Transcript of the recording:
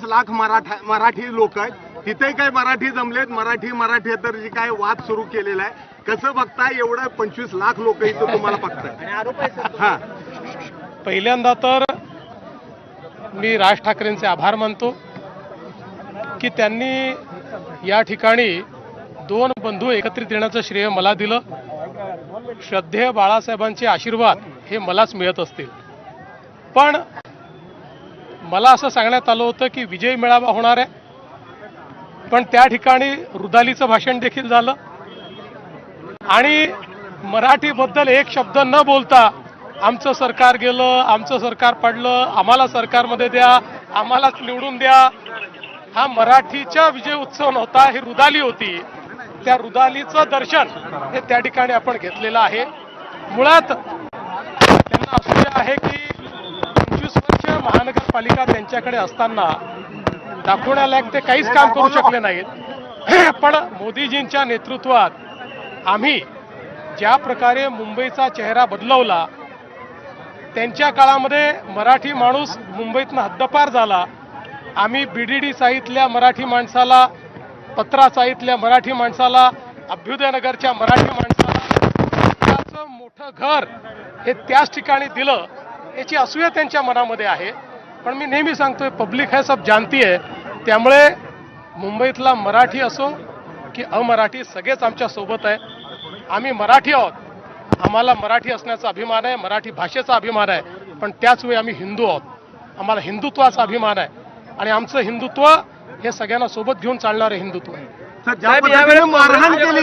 लाख मराठी लोक आहेत, तिथे काही मराठी जमलेत, मराठी तर जी काय वाद सुरू केलेला आहे, कसं बघताय? एवढं 25 लाख लोक इथं तुम्हाला बघताय. हा, पहिल्यांदा तर मी राज ठाकरेंचे आभार मानतो की त्यांनी या ठिकाणी दोन बंधू एकत्रित येण्याचं श्रेय मला दिलं. श्रद्धेय बाळासाहेबांचे आशीर्वाद हे मलाच मिळत असतील, पण मला असं सांगण्यात आलं होतं की विजय मेळावा होणार आहे, पण त्या ठिकाणी रुदालीचं भाषण देखील झालं आणि मराठीबद्दल एक शब्द न बोलता आमचं सरकार गेलं, आमचं सरकार पडलं, आम्हाला सरकारमध्ये द्या, आम्हालाच निवडून द्या. हा मराठीचा विजय उत्सव नव्हता, ही रुदाली होती. त्या रुदालीचं दर्शन हे त्या ठिकाणी आपण घेतलेलं आहे. मुळात त्यांना असूया आहे की 25 वर्ष महानगरपालिका त्यांच्याकडे असताना दाखवण्यालायक ते काहीच काम करू शकले नाहीत. पण मोदीजींच्या नेतृत्वात आम्ही ज्या प्रकारे मुंबईचा चेहरा बदलवला, त्यांच्या काळामध्ये मराठी माणूस मुंबईतनं हद्दपार झाला. आम्ही बीडीडी साईतल्या मराठी माणसाला, पत्रा साईतल्या मराठी माणसाला, अभ्युदयनगरच्या मराठी माणसाला त्याचं मोठं घर हे त्याच ठिकाणी दिलं, याची असूया त्यांच्या मनामध्ये आहे. पण मी नेहमी सांगतोय, पब्लिक है सब जानती है. त्यामुळे मुंबईतला मराठी असो की अमराठी सगळेच आमच्या सोबत आहे. आम्ही मराठी आहोत, आम्हाला मराठी असण्याचा अभिमान आहे, मराठी भाषेचा अभिमान आहे, पण त्याच वेळी आम्ही हिंदू आहोत, आम्हाला हिंदुत्वाचा अभिमान आहे आणि आमचं हिंदुत्व हे सगळ्यांना सोबत घेऊन चालणारं हिंदुत्व आहे. ज्या पद्धतीने मारहाण केली